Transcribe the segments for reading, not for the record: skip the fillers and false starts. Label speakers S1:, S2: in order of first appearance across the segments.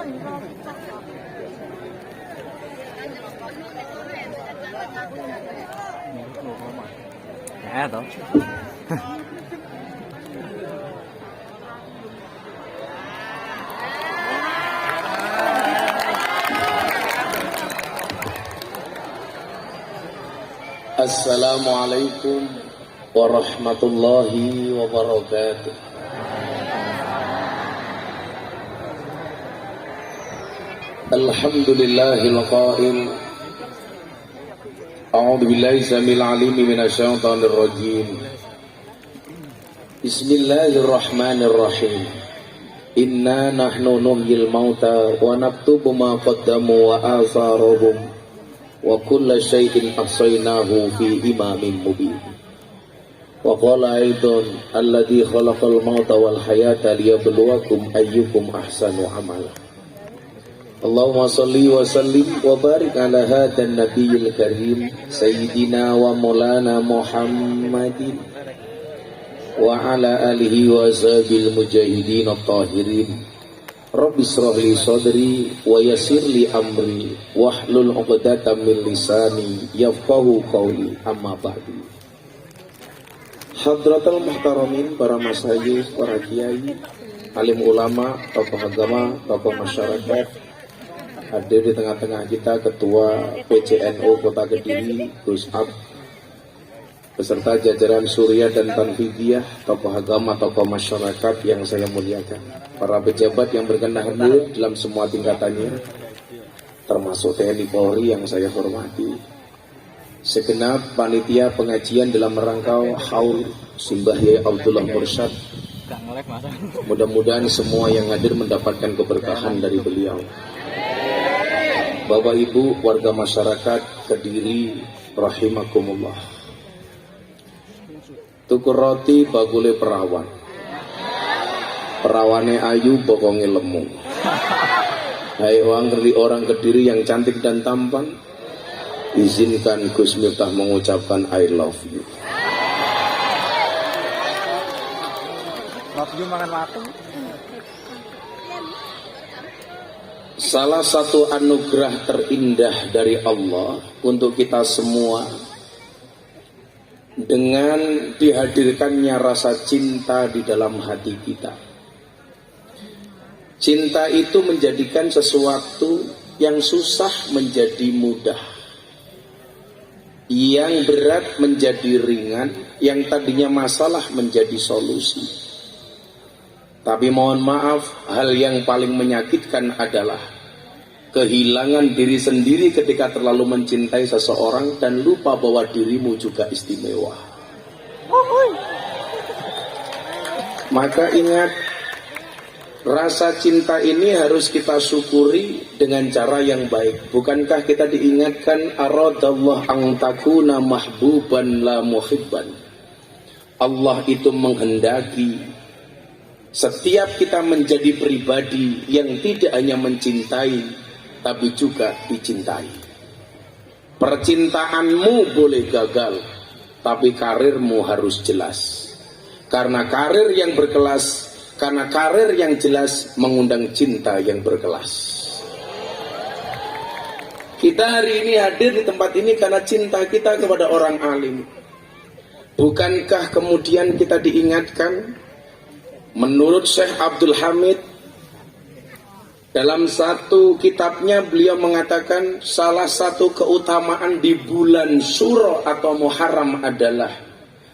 S1: Ya toh.
S2: Assalamualaikum warahmatullahi wabarakatuh. Alhamdulillahil qail. A'udzu billahi samil alim minasyaitonir rajim. Bismillahirrahmanirrahim. Inna nahnu nuhyil mauta wa naktubu ma qaddamu wa atharahum wa kulla syai'in ahsaynahu fi imamin mubin. Wa qala aidan alladzi khalaqal mauta wal hayata liyabluwakum ayyukum ahsanu amala. Allahumma salli wa sallim wa barik ala hadan nabiyil karim sayyidina wa maulana Muhammadin wa ala alihi wa ashabil mujahidin at-tahirin. Rabbi shrah li sadri wa yassir li amri wahlul 'uqdatam min lisani yafqahu qawli, amma ba'du. Hadratul muhtaramin, para masyayikh, para kiai, alim ulama, tokoh agama, tokoh masyarakat, hadir di tengah-tengah kita Ketua PCNU Kota Kediri Gus Ab, beserta jajaran Surya dan Tanfidiyah, tokoh agama, tokoh masyarakat yang saya muliakan, para pejabat yang berkenan hadir dalam semua tingkatannya, termasuk TNI Polri yang saya hormati, segenap panitia pengajian dalam rangkau haul Simbah Yai Abdullah Mursyad. Mudah-mudahan semua yang hadir mendapatkan keberkahan dari beliau. Bapak Ibu warga masyarakat Kediri rahimakumullah. Tukur roti bagule perawan, perawane ayu bokonge lemu. Hai orang Kediri yang cantik dan tampan, izinkan Gus Miftah mengucapkan I love you.
S1: Love you makan waktu.
S2: Salah satu anugerah terindah dari Allah untuk kita semua, dengan dihadirkannya rasa cinta di dalam hati kita. Cinta itu menjadikan sesuatu yang susah menjadi mudah, yang berat menjadi ringan, yang tadinya masalah menjadi solusi. Tapi mohon maaf, hal yang paling menyakitkan adalah kehilangan diri sendiri ketika terlalu mencintai seseorang dan lupa bahwa dirimu juga istimewa. Maka ingat, rasa cinta ini harus kita syukuri dengan cara yang baik. Bukankah kita diingatkan aradallah an takuna mahbuban la muhibban. Allah itu menghendaki setiap kita menjadi pribadi yang tidak hanya mencintai, tapi juga dicintai. Percintaanmu boleh gagal, tapi karirmu harus jelas. Karena karir yang berkelas, karena karir yang jelas mengundang cinta yang berkelas. Kita hari ini hadir di tempat ini karena cinta kita kepada orang alim. Bukankah kemudian kita diingatkan, menurut Syekh Abdul Hamid, dalam satu kitabnya beliau mengatakan salah satu keutamaan di bulan Syuro atau Muharram adalah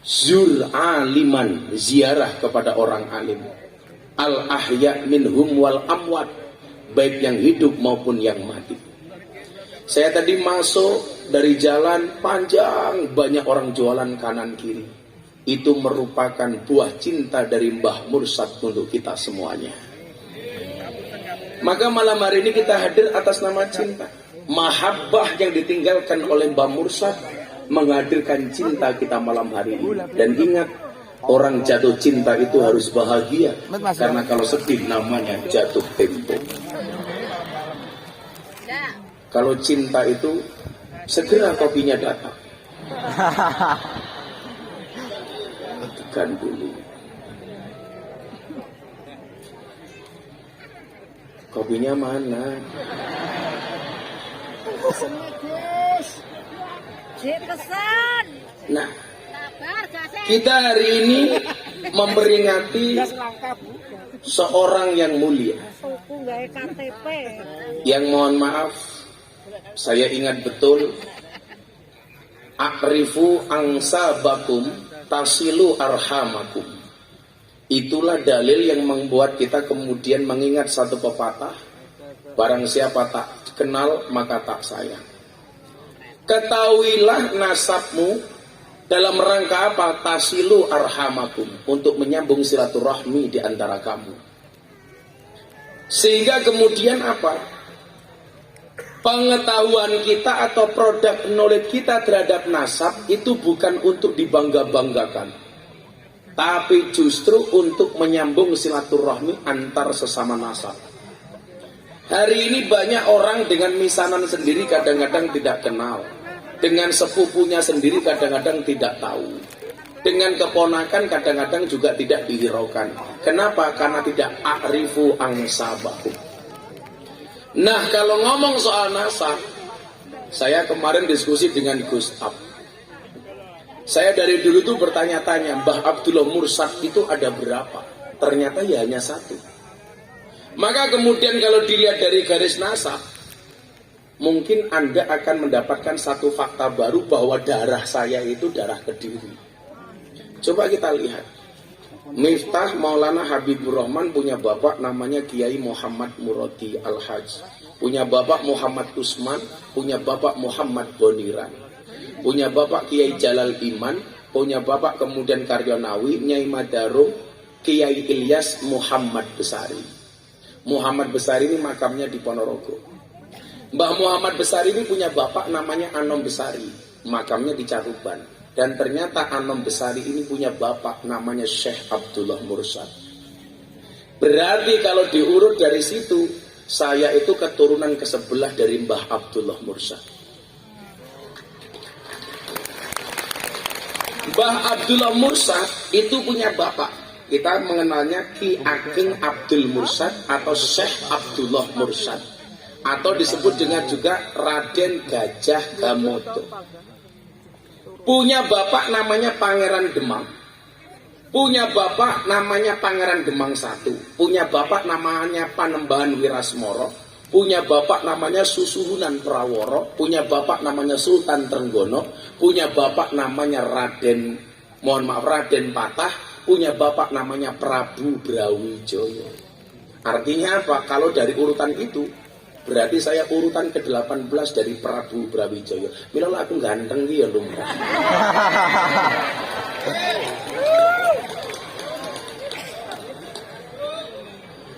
S2: zur aliman, ziarah kepada orang alim, al ahya minhum wal amwat, baik yang hidup maupun yang mati. Saya tadi masuk dari jalan panjang, banyak orang jualan kanan kiri. Itu merupakan buah cinta dari Mbah Mursyad untuk kita semuanya. Maka malam hari ini kita hadir atas nama cinta. Mahabbah yang ditinggalkan oleh Mbah Mursyad menghadirkan cinta kita malam hari ini. Dan ingat, orang jatuh cinta itu harus bahagia, karena kalau sedih namanya jatuh tempo. Kalau cinta itu segera kopinya datang. Tekan dulu. Kopinya mana? Nah, kita hari ini memperingati seorang yang mulia. Yang mohon maaf, saya ingat betul. Akrifu angsabakum tasilu arhamakum. Itulah dalil yang membuat kita kemudian mengingat satu pepatah, barang siapa tak kenal maka tak sayang. Ketahuilah nasabmu dalam rangka apa? Tasilu arhamakum, untuk menyambung silaturahmi di antara kamu. Sehingga kemudian apa? Pengetahuan kita atau produk knowledge kita terhadap nasab itu bukan untuk dibangga-banggakan, tapi justru untuk menyambung silaturahmi antar sesama nasab. Hari ini banyak orang dengan misanan sendiri kadang-kadang tidak kenal, dengan sepupunya sendiri kadang-kadang tidak tahu, dengan keponakan kadang-kadang juga tidak dihiraukan. Kenapa? Karena tidak akrifu angsabakum. Nah, kalau ngomong soal nasab, saya kemarin diskusi dengan Gus Ab. Saya dari dulu tuh bertanya-tanya, Mbah Abdullah Mursad itu ada berapa? Ternyata ya hanya satu. Maka kemudian kalau dilihat dari garis nasab, mungkin Anda akan mendapatkan satu fakta baru bahwa darah saya itu darah Kediri. Coba kita lihat. Miftah Maulana Habibur Rahman punya bapak namanya Kiai Muhammad Muradi Al-Hajj. Punya bapak Muhammad Usman, punya bapak Muhammad Boniran. Punya bapak Kiai Jalal Iman, punya bapak kemudian Karyonawi, Nyai Madarum, Kiai Ilyas Muhammad Besari. Muhammad Besari ini makamnya di Ponorogo. Mbah Muhammad Besari ini punya bapak namanya Anom Besari, makamnya di Caruban. Dan ternyata Anom Besari ini punya bapak namanya Syekh Abdullah Mursad. Berarti kalau diurut dari situ, saya itu keturunan ke-11 dari Mbah Abdullah Mursad. Mbah Abdullah Mursad itu punya bapak. Kita mengenalnya Ki Ageng Abdul Mursad atau Syekh Abdullah Mursad, atau disebut dengan juga Raden Gajah Gamodo. Punya bapak namanya Pangeran Demang. Punya bapak namanya Pangeran Demang I. Punya bapak namanya Panembahan Wirasmoro. Punya bapak namanya Susuhunan Praworo. Punya bapak namanya Sultan Trenggono. Punya bapak namanya Raden Patah. Punya bapak namanya Prabu Brawijaya. Artinya apa? Kalau dari urutan itu, berarti saya urutan ke-18 dari Prabu Brawijaya. Mila aku ganteng ya lumrah.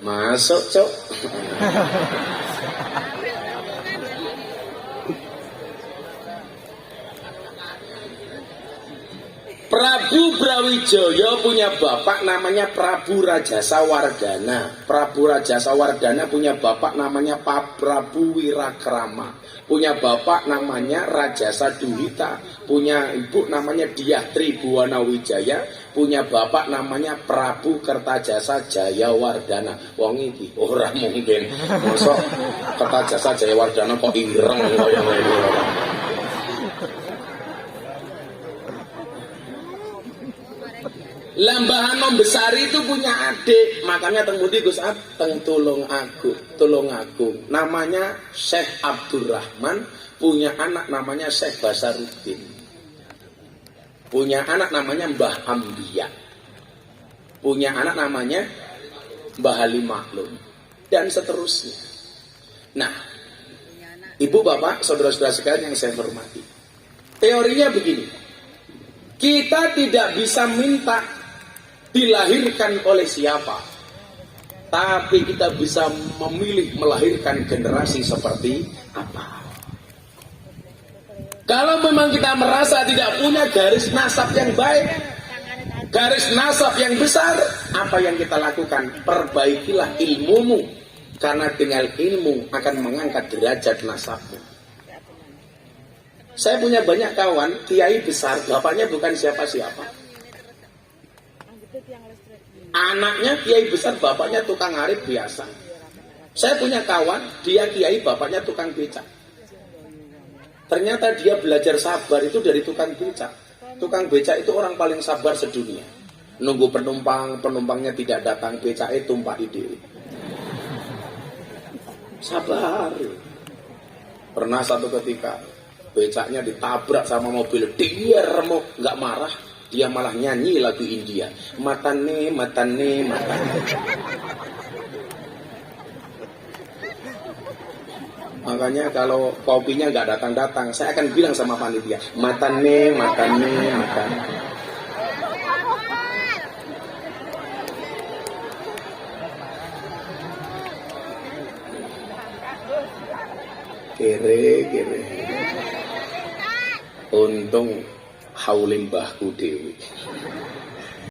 S2: Masuk, Cok. Prabu Brawijaya punya bapak namanya Prabu Rajasa Wardana. Prabu Rajasa Wardana punya bapak namanya Pak Prabu Wirakrama. Punya bapak namanya Rajasa Duhita. Punya ibu namanya Diah Tribuwana Wijaya. Punya bapak namanya Prabu Kertajasa Jayawardana. Wong iki ora mungkin. Mosok Kertajasa Jayawardana kok ireng kaya ngene. Lambahan Nom Besari itu punya adik, makanya tengmudi Gus Ab tolong aku. Namanya Syekh Abdurrahman, punya anak namanya Syekh Basaruddin. Punya anak namanya Mbah Ambia. Punya anak namanya Mbah Halim Maklum, dan seterusnya. Nah, ibu bapak, saudara-saudara sekalian yang saya hormati, teorinya begini. Kita tidak bisa minta dilahirkan oleh siapa, tapi kita bisa memilih melahirkan generasi seperti apa. Kalau memang kita merasa tidak punya garis nasab yang baik, garis nasab yang besar, apa yang kita lakukan? Perbaikilah ilmumu, karena dengan ilmu akan mengangkat derajat nasabmu. Saya punya banyak kawan kiai besar, bapaknya bukan siapa-siapa. Anaknya kiai besar, bapaknya tukang arif biasa. Saya punya kawan, dia kiai, bapaknya tukang becak. Ternyata dia belajar sabar itu dari tukang becak. Tukang becak itu orang paling sabar sedunia. Nunggu penumpang, penumpangnya tidak datang, becaknya tumpah ide. Sabar. Pernah satu ketika becaknya ditabrak sama mobil, dia remuk, nggak marah, dia malah nyanyi lagu India. Matane, matane, matane. Makanya kalau kopinya nggak datang-datang, saya akan bilang sama panitia, matane, matane, matane. Kere. Untung haulim mbahku dewi.